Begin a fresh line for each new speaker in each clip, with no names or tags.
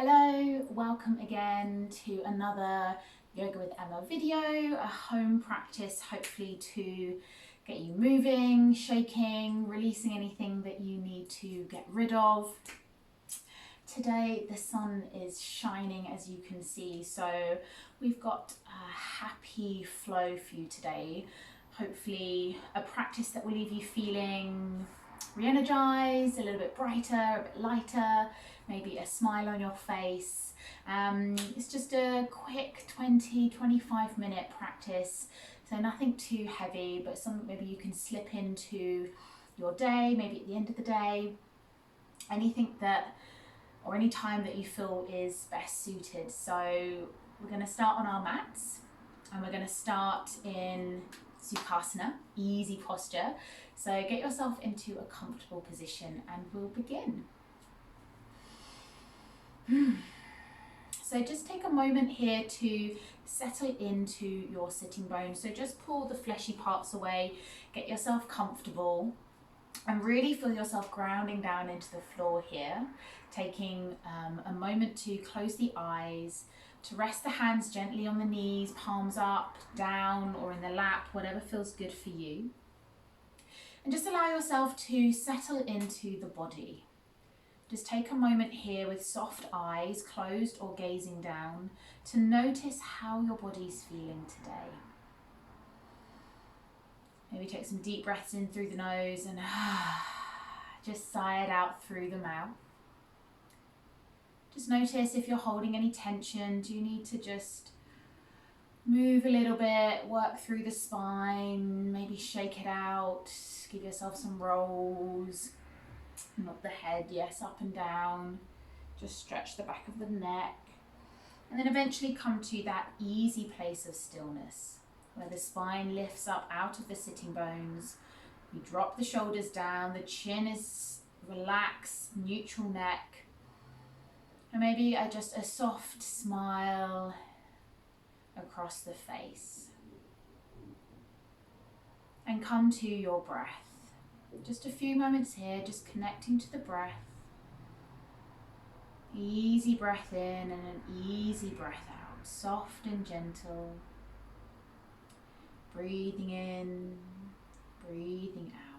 Hello, welcome again to another Yoga with Emma video, a home practice hopefully to get you moving, shaking, releasing anything that you need to get rid of. Today the sun is shining, as you can see, so we've got a happy flow for you today. Hopefully a practice that will leave you feeling re-energized, a little bit brighter, a bit lighter, maybe a smile on your face. It's just a quick 20-25 minute practice, so nothing too heavy, but something maybe you can slip into your day, maybe at the end of the day, anything that or any time that you feel is best suited. So we're going to start on our mats, and we're going to start in Sukhasana, easy posture. So get yourself into a comfortable position and we'll begin. So just take a moment here to settle into your sitting bones. So just pull the fleshy parts away, get yourself comfortable, and really feel yourself grounding down into the floor here. Taking a moment to close the eyes, to rest the hands gently on the knees, palms up, down, or in the lap, whatever feels good for you. And just allow yourself to settle into the body. Just take a moment here with soft eyes, closed or gazing down, to notice how your body's feeling today. Maybe take some deep breaths in through the nose and just sigh it out through the mouth. Just notice if you're holding any tension. Do you need to just move a little bit, work through the spine, maybe shake it out, give yourself some rolls, nod the head, yes, up and down, just stretch the back of the neck, and then eventually come to that easy place of stillness, where the spine lifts up out of the sitting bones. You drop the shoulders down, the chin is relaxed, neutral neck, and maybe just a soft smile across the face. And come to your breath. Just a few moments here, just connecting to the breath. Easy breath in and an easy breath out, soft and gentle. Breathing in, breathing out.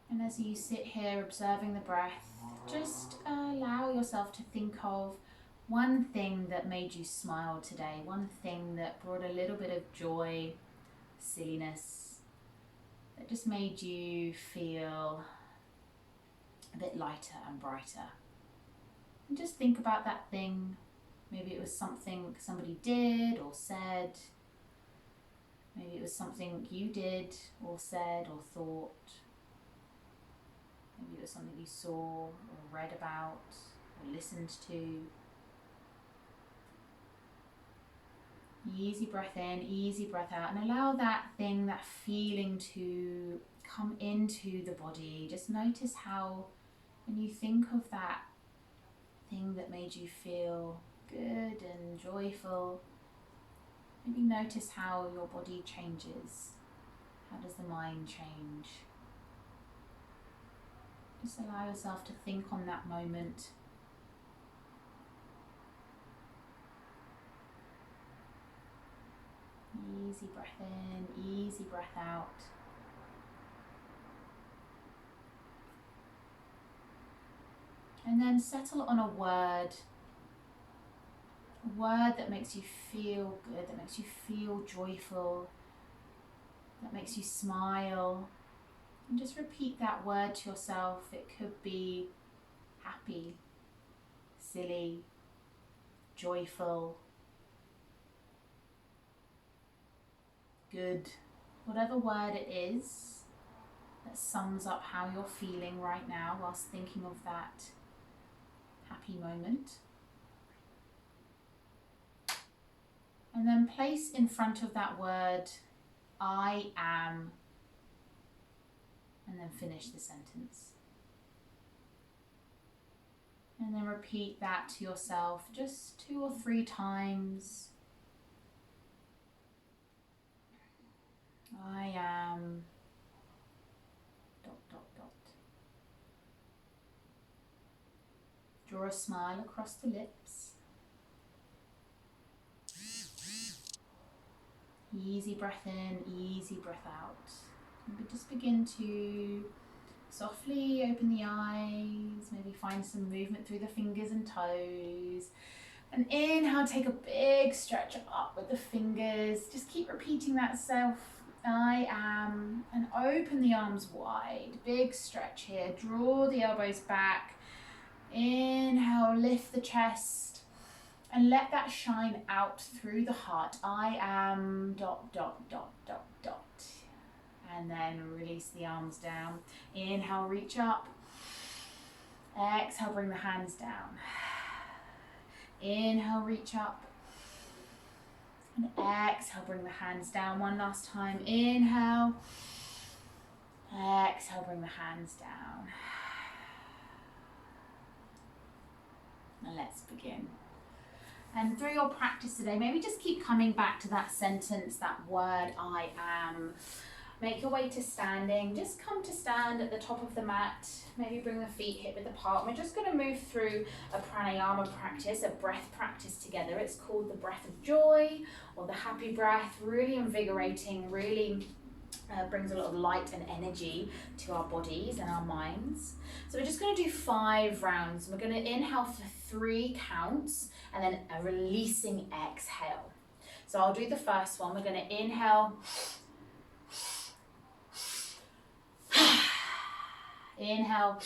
And as you sit here observing the breath, just allow yourself to think of one thing that made you smile today, one thing that brought a little bit of joy, silliness, that just made you feel a bit lighter and brighter. And just think about that thing. Maybe it was something somebody did or said. Maybe it was something you did or said or thought. Maybe it was something you saw or read about or listened to. Easy breath in, easy breath out, and allow that thing, that feeling to come into the body. Just notice how, when you think of that thing that made you feel good and joyful, maybe notice how your body changes. How does the mind change? Just allow yourself to think on that moment. Easy breath in, easy breath out. And then settle on a word that makes you feel good, that makes you feel joyful, that makes you smile. And just repeat that word to yourself. It could be happy, silly, joyful, good. Whatever word it is that sums up how you're feeling right now whilst thinking of that happy moment. And then place in front of that word, I am, and then finish the sentence. And then repeat that to yourself just 2 or 3 times. I am dot dot dot. Draw a smile across the lips. Easy breath in, easy breath out. And just begin to softly open the eyes, maybe find some movement through the fingers and toes. And inhale, take a big stretch up with the fingers. Just keep repeating that self. I am, and open the arms wide. Big stretch here. Draw the elbows back. Inhale, lift the chest. And let that shine out through the heart. I am dot, dot, dot, dot, dot. And then release the arms down. Inhale, reach up. Exhale, bring the hands down. Inhale, reach up. And exhale, bring the hands down. One last time. Inhale. Exhale, bring the hands down. And let's begin. And through your practice today, maybe just keep coming back to that sentence, that word, I am. Make your way to standing. Just come to stand at the top of the mat. Maybe bring the feet hip width apart. We're just going to move through a pranayama practice, a breath practice together. It's called the breath of joy or the happy breath. Really invigorating, really brings a lot of light and energy to our bodies and our minds. So we're just going to do 5 rounds. We're going to inhale for 3 counts and then a releasing exhale. So I'll do the first one. We're going to inhale. Inhale.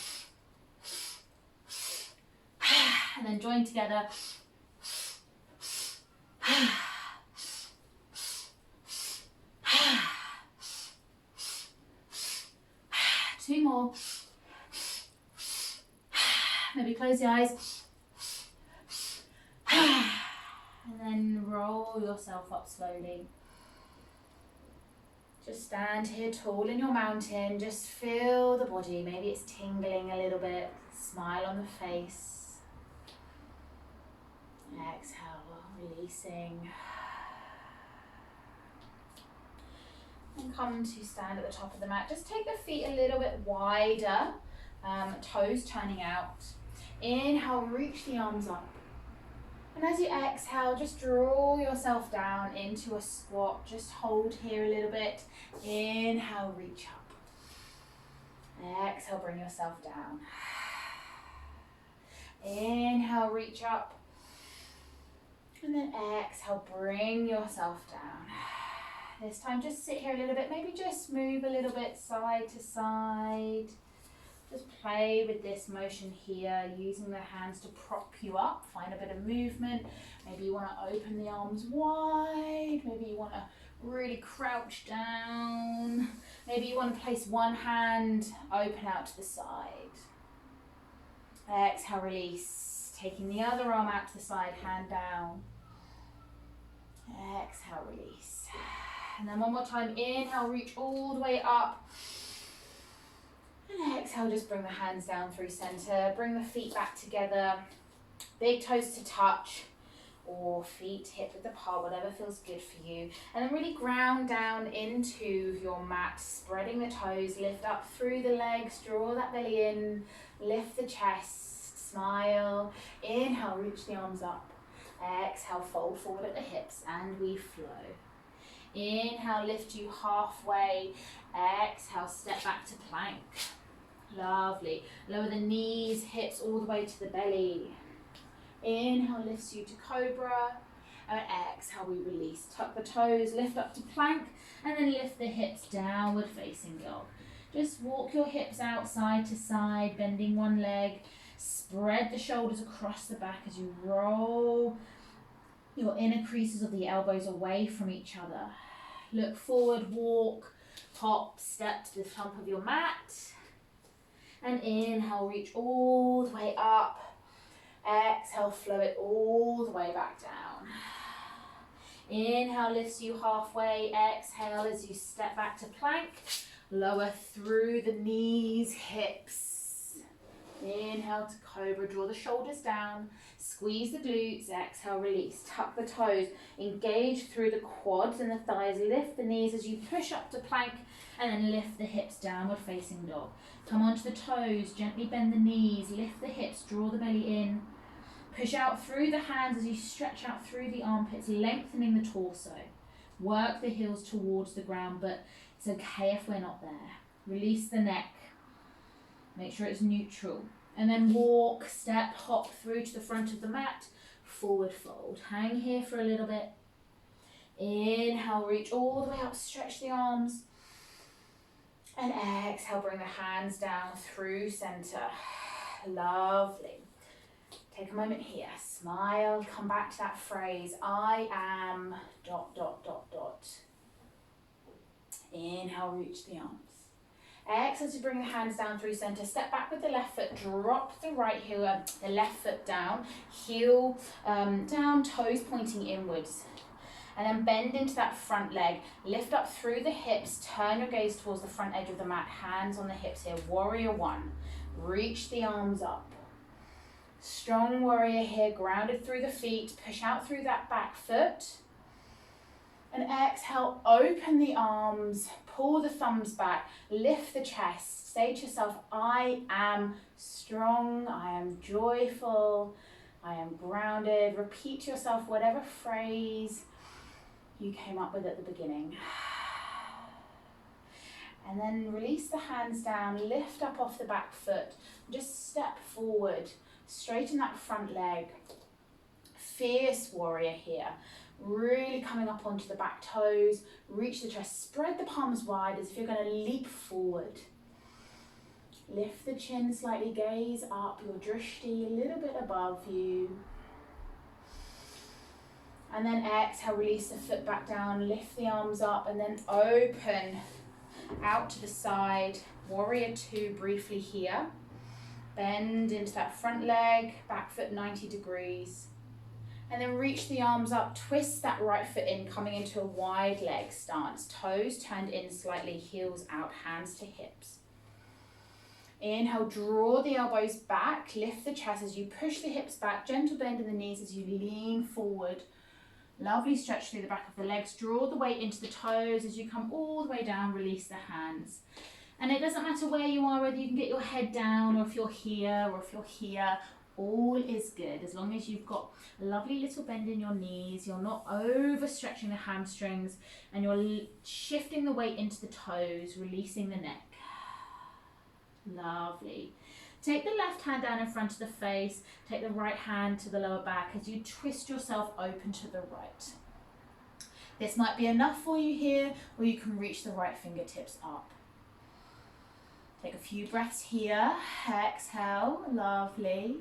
And then join together. 2 more. Maybe close the eyes. And then roll yourself up slowly. Just stand here tall in your mountain. Just feel the body. Maybe it's tingling a little bit. Smile on the face. Exhale, releasing. And come to stand at the top of the mat. Just take the feet a little bit wider, toes turning out. Inhale, reach the arms up. And as you exhale, just draw yourself down into a squat. Just hold here a little bit. Inhale, reach up. Exhale, bring yourself down. Inhale, reach up. And then exhale, bring yourself down. This time, just sit here a little bit. Maybe just move a little bit side to side. Just play with this motion here, using the hands to prop you up. Find a bit of movement. Maybe you want to open the arms wide. Maybe you want to really crouch down. Maybe you want to place one hand open out to the side. Exhale, release. Taking the other arm out to the side, hand down. Exhale, release. And then one more time. Inhale, reach all the way up. And exhale, just bring the hands down through center. Bring the feet back together. Big toes to touch, or feet hip width apart, whatever feels good for you. And then really ground down into your mat, spreading the toes, lift up through the legs, draw that belly in, lift the chest, smile. Inhale, reach the arms up. Exhale, fold forward at the hips, and we flow. Inhale, lift you halfway. Exhale, step back to plank. Lovely. Lower the knees, hips all the way to the belly. Inhale, lifts you to cobra. And exhale, we release. Tuck the toes, lift up to plank, and then lift the hips, downward facing dog. Just walk your hips out side to side, bending one leg. Spread the shoulders across the back as you roll your inner creases of the elbows away from each other. Look forward, walk, hop, step to the top of your mat. And inhale, reach all the way up. Exhale, flow it all the way back down. Inhale, lifts you halfway. Exhale as you step back to plank. Lower through the knees, hips. Inhale to cobra, draw the shoulders down, squeeze the glutes, exhale, release, tuck the toes, engage through the quads and the thighs, lift the knees as you push up to plank, and then lift the hips, downward facing dog. Come onto the toes, gently bend the knees, lift the hips, draw the belly in, push out through the hands as you stretch out through the armpits, lengthening the torso. Work the heels towards the ground, but it's okay if we're not there. Release the neck. Make sure it's neutral. And then walk, step, hop through to the front of the mat. Forward fold. Hang here for a little bit. Inhale, reach all the way up, stretch the arms. And exhale, bring the hands down through center. Lovely. Take a moment here. Smile, come back to that phrase. I am ... Inhale, reach the arms. Exhale to bring the hands down through center. Step back with the left foot. Drop the right heel, the left foot down. Heel down, toes pointing inwards. And then bend into that front leg. Lift up through the hips. Turn your gaze towards the front edge of the mat. Hands on the hips here. Warrior one. Reach the arms up. Strong warrior here. Grounded through the feet. Push out through that back foot. And exhale, open the arms, pull the thumbs back, lift the chest. Say to yourself, I am strong, I am joyful, I am grounded. Repeat to yourself whatever phrase you came up with at the beginning. And then release the hands down, lift up off the back foot, just step forward, straighten that front leg. Fierce warrior here. Really coming up onto the back toes, reach the chest, spread the palms wide as if you're going to leap forward. Lift the chin slightly, gaze up, your drishti a little bit above you. And then exhale, release the foot back down, lift the arms up and then open out to the side. Warrior two briefly here. Bend into that front leg, back foot 90 degrees. And then reach the arms up, twist that right foot in, coming into a wide leg stance. Toes turned in slightly, heels out, hands to hips. Inhale, draw the elbows back, lift the chest as you push the hips back, gentle bend in the knees as you lean forward. Lovely stretch through the back of the legs. Draw the weight into the toes as you come all the way down, release the hands. And it doesn't matter where you are, whether you can get your head down or if you're here or if you're here. All is good as long as you've got a lovely little bend in your knees, you're not overstretching the hamstrings, and you're shifting the weight into the toes, releasing the neck. Lovely. Take the left hand down in front of the face, take the right hand to the lower back as you twist yourself open to the right. This might be enough for you here, or you can reach the right fingertips up. Take a few breaths here. Exhale. Lovely.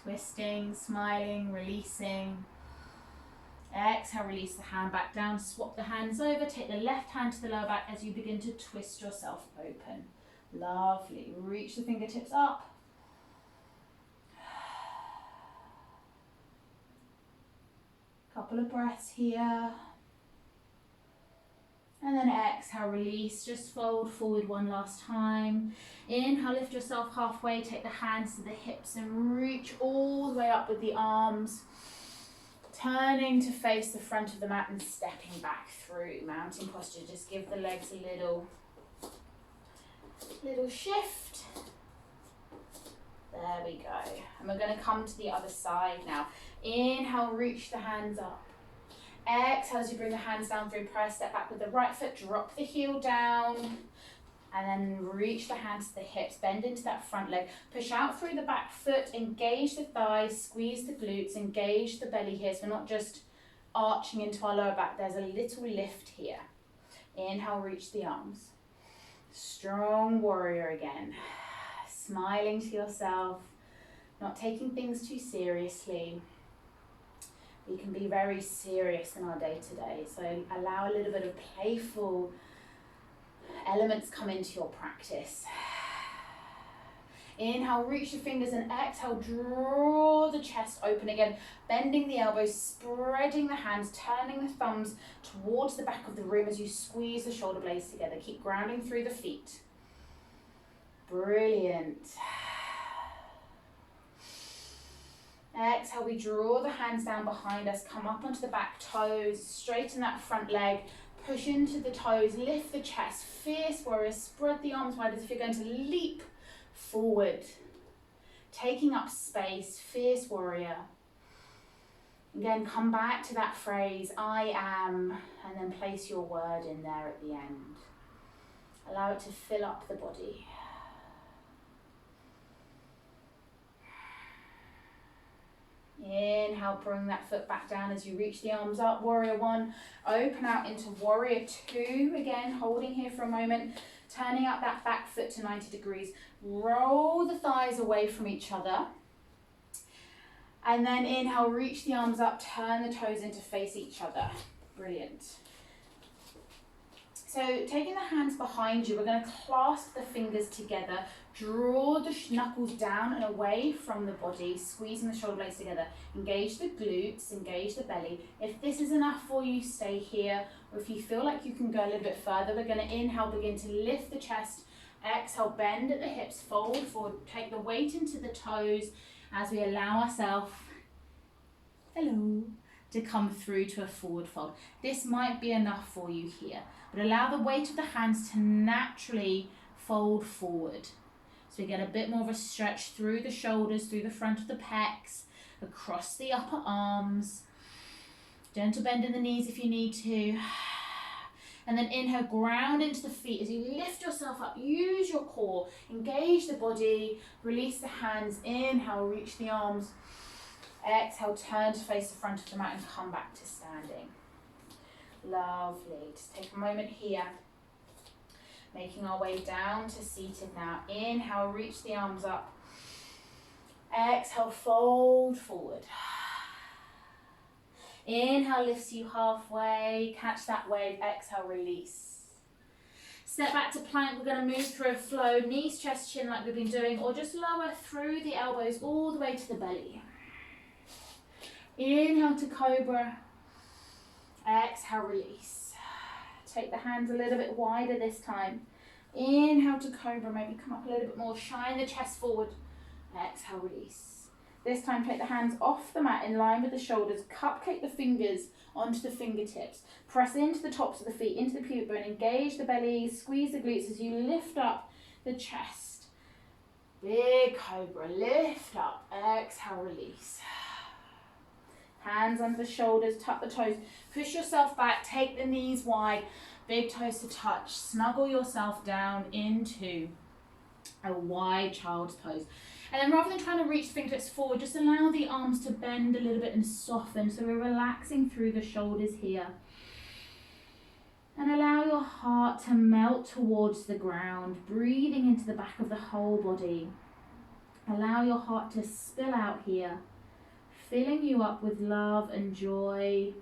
Twisting, smiling, releasing. Exhale, release the hand back down. Swap the hands over. Take the left hand to the lower back as you begin to twist yourself open. Lovely. Reach the fingertips up. Couple of breaths here. And then exhale, release, just fold forward one last time. Inhale, lift yourself halfway, take the hands to the hips and reach all the way up with the arms. Turning to face the front of the mat and stepping back through. Mountain posture, just give the legs a little shift. There we go. And we're going to come to the other side now. Inhale, reach the hands up. Exhale as you bring the hands down through prayer, step back with the right foot, drop the heel down, and then reach the hands to the hips, bend into that front leg, push out through the back foot, engage the thighs, squeeze the glutes, engage the belly here, so we're not just arching into our lower back, there's a little lift here. Inhale, reach the arms. Strong warrior again, smiling to yourself, not taking things too seriously. We can be very serious in our day-to-day, so allow a little bit of playful elements come into your practice. Inhale, reach the fingers, and exhale, draw the chest open again, bending the elbows, spreading the hands, turning the thumbs towards the back of the room as you squeeze the shoulder blades together. Keep grounding through the feet. Brilliant. Exhale, we draw the hands down behind us, come up onto the back toes, straighten that front leg, push into the toes, lift the chest, fierce warrior, spread the arms wide as if you're going to leap forward. Taking up space, fierce warrior. Again, come back to that phrase, I am, and then place your word in there at the end. Allow it to fill up the body. Inhale, bring that foot back down as you reach the arms up. Warrior one, open out into warrior two. Again, holding here for a moment, turning out that back foot to 90 degrees. Roll the thighs away from each other. And then inhale, reach the arms up, turn the toes in to face each other. Brilliant. So taking the hands behind you, we're going to clasp the fingers together, draw the knuckles down and away from the body, squeezing the shoulder blades together. Engage the glutes, engage the belly. If this is enough for you, stay here. Or if you feel like you can go a little bit further, we're going to inhale, begin to lift the chest. Exhale, bend at the hips, fold forward, take the weight into the toes as we allow ourselves, to come through to a forward fold. This might be enough for you here, but allow the weight of the hands to naturally fold forward. So we get a bit more of a stretch through the shoulders, through the front of the pecs, across the upper arms. Gentle bend in the knees if you need to. And then inhale, ground into the feet as you lift yourself up. Use your core, engage the body, release the hands. Inhale, reach the arms. Exhale, turn to face the front of the mat and come back to standing. Lovely. Just take a moment here. Making our way down to seated now. Inhale, reach the arms up. Exhale, fold forward. Inhale, lifts you halfway. Catch that wave. Exhale, release. Step back to plank. We're going to move through a flow. Knees, chest, chin like we've been doing, or just lower through the elbows all the way to the belly. Inhale to cobra. Exhale, release. Take the hands a little bit wider this time. Inhale to cobra. Maybe come up a little bit more. Shine the chest forward. Exhale, release. This time, take the hands off the mat in line with the shoulders. Cupcake the fingers onto the fingertips. Press into the tops of the feet, into the pubic bone. Engage the belly. Squeeze the glutes as you lift up the chest. Big cobra. Lift up. Exhale, release. Hands under the shoulders. Tuck the toes. Push yourself back. Take the knees wide. Big toes to touch. Snuggle yourself down into a wide child's pose. And then rather than trying to reach the fingertips forward, just allow the arms to bend a little bit and soften. So we're relaxing through the shoulders here. And allow your heart to melt towards the ground, breathing into the back of the whole body. Allow your heart to spill out here, filling you up with love and joy.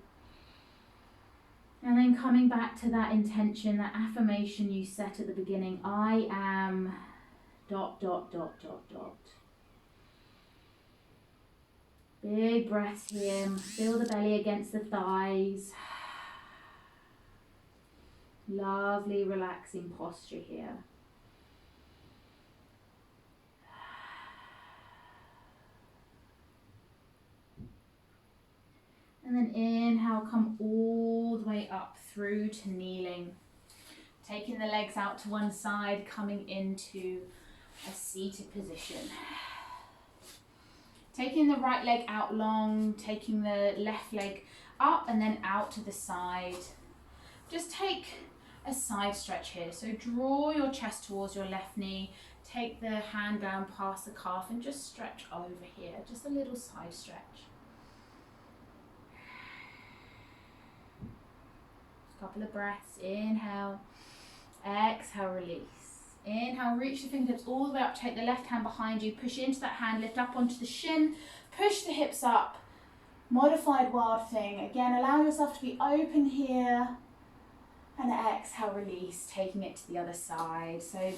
And then coming back to that intention, that affirmation you set at the beginning, I am ... Big breaths here. Feel the belly against the thighs. Lovely relaxing posture here. And then inhale, come all the way up through to kneeling. Taking the legs out to one side, coming into a seated position. Taking the right leg out long, taking the left leg up and then out to the side. Just take a side stretch here. So draw your chest towards your left knee, take the hand down past the calf and just stretch over here. Just a little side stretch. Couple of breaths. Inhale, exhale, release. Inhale, reach the fingertips all the way up, take the left hand behind you, push into that hand, lift up onto the shin, push the hips up, modified wild thing. Again, allow yourself to be open here, and exhale, release, taking it to the other side. So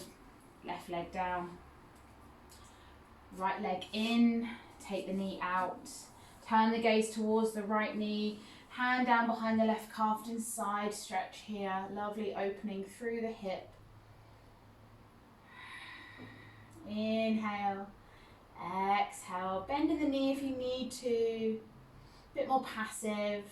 left leg down. Right leg in, take the knee out. Turn the gaze towards the right knee, hand down behind the left calf and side stretch here. Lovely opening through the hip. Inhale, exhale, bend in the knee if you need to, a bit more passive.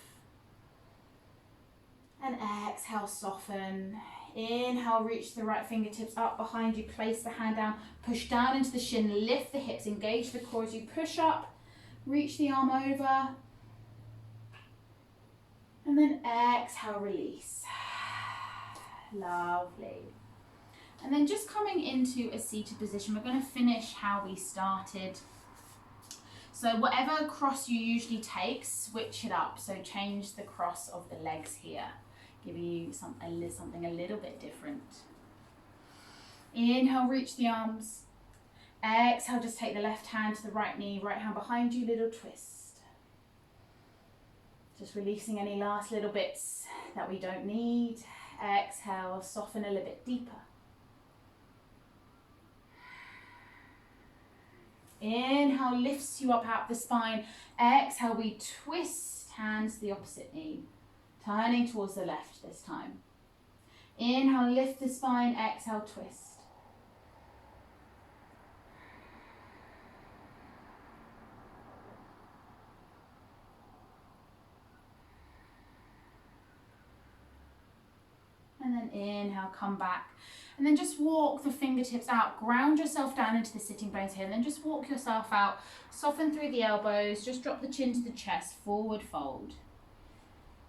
And exhale, soften. Inhale, reach the right fingertips up behind you, place the hand down, push down into the shin, lift the hips, engage the core as you push up, reach the arm over. And then exhale, release. Lovely. And then just coming into a seated position, we're going to finish how we started. So whatever cross you usually take, switch it up. So change the cross of the legs here. Give you something a little bit different. Inhale, reach the arms. Exhale, just take the left hand to the right knee, right hand behind you, little twist. Just releasing any last little bits that we don't need. Exhale, soften a little bit deeper. Inhale, lifts you up out the spine. Exhale, we twist hands to the opposite knee. Turning towards the left this time. Inhale, lift the spine. Exhale, twist. And then inhale, come back. And then just walk the fingertips out. Ground yourself down into the sitting bones here. And then just walk yourself out. Soften through the elbows. Just drop the chin to the chest. Forward fold.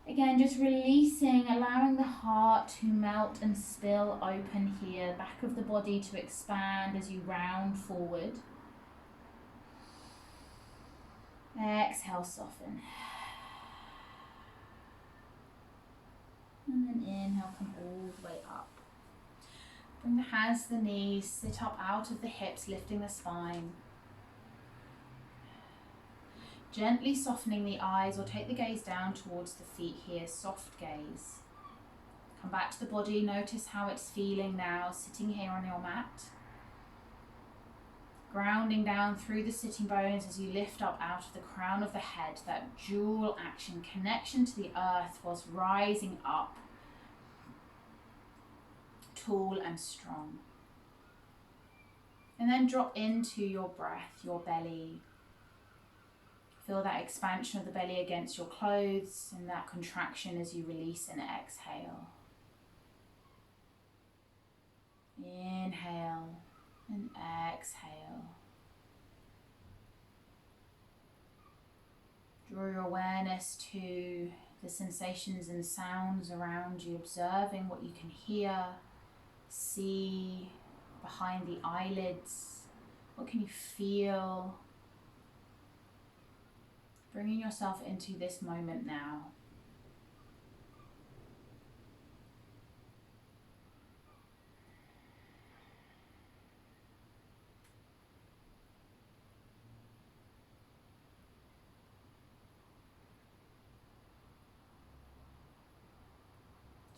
Again, just releasing, allowing the heart to melt and spill open here. Back of the body to expand as you round forward. Exhale, soften. And then inhale, come all the way up. Bring the hands to the knees, sit up out of the hips, lifting the spine. Gently softening the eyes or take the gaze down towards the feet here, soft gaze. Come back to the body, notice how it's feeling now, sitting here on your mat. Grounding down through the sitting bones as you lift up out of the crown of the head, that dual action, connection to the earth whilst rising up, tall and strong. And then drop into your breath, your belly. Feel that expansion of the belly against your clothes and that contraction as you release and exhale. Inhale and exhale. Draw your awareness to the sensations and sounds around you, observing what you can hear, see behind the eyelids. What can you feel? Bringing yourself into this moment now.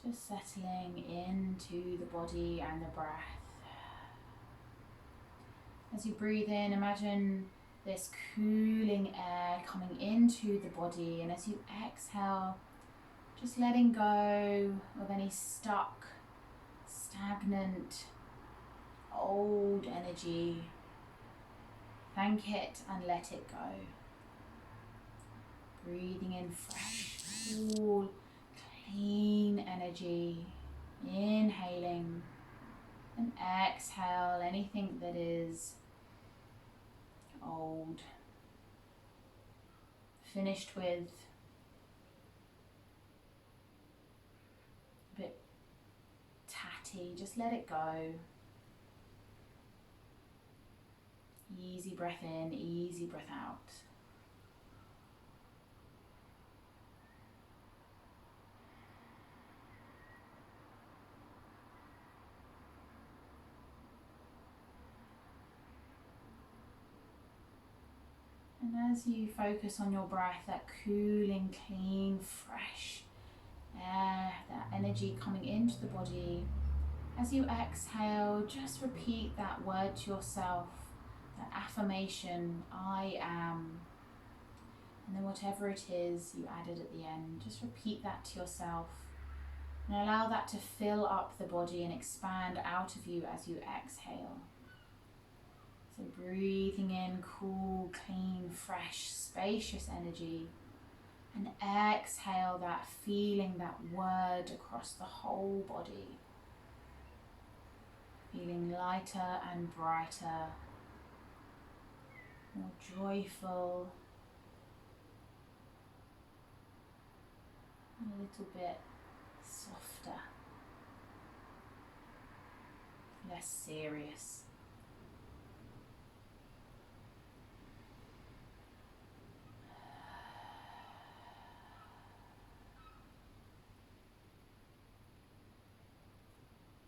Just settling into the body and the breath. As you breathe in, imagine this cooling air coming into the body, and as you exhale, just letting go of any stuck, stagnant, old energy. Thank it and let it go. Breathing in fresh, cool, clean energy. Inhaling and exhale anything that is old, finished with, a bit tatty, just let it go. Easy breath in, easy breath out. And as you focus on your breath, that cooling, clean, fresh air, that energy coming into the body, as you exhale, just repeat that word to yourself, That affirmation, I am, and then whatever it is you added at the end, just repeat that to yourself and allow that to fill up the body and expand out of you as you exhale. So breathing in cool, clean, fresh, spacious energy, and exhale that feeling, that word across the whole body. Feeling lighter and brighter, more joyful, a little bit softer, less serious.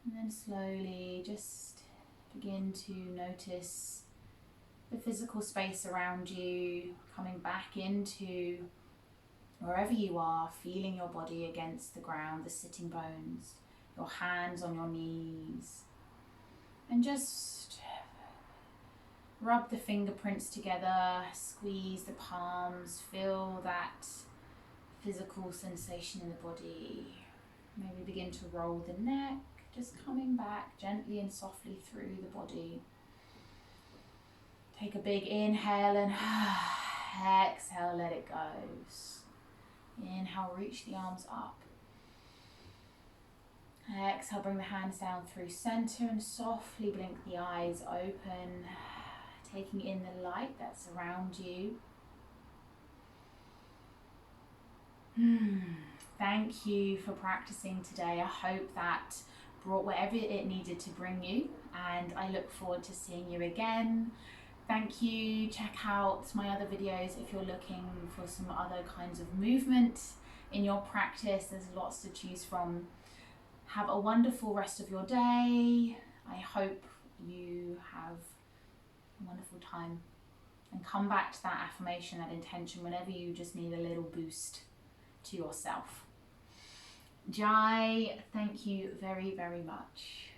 And then slowly just begin to notice the physical space around you, coming back into wherever you are, feeling your body against the ground, the sitting bones, your hands on your knees, and just rub the fingerprints together, squeeze the palms, feel that physical sensation in the body. Maybe begin to roll the neck, just coming back gently and softly through the body. Take a big inhale and exhale, let it go. Inhale, reach the arms up. Exhale, bring the hands down through center and softly blink the eyes open, taking in the light that's around you. Thank you for practicing today. I hope that brought whatever it needed to bring you, and I look forward to seeing you again. Thank you. Check out my other videos if you're looking for some other kinds of movement in your practice. There's lots to choose from. Have a wonderful rest of your day. I hope you have a wonderful time, and come back to that affirmation, that intention, whenever you just need a little boost to yourself. Jai, thank you very, very much.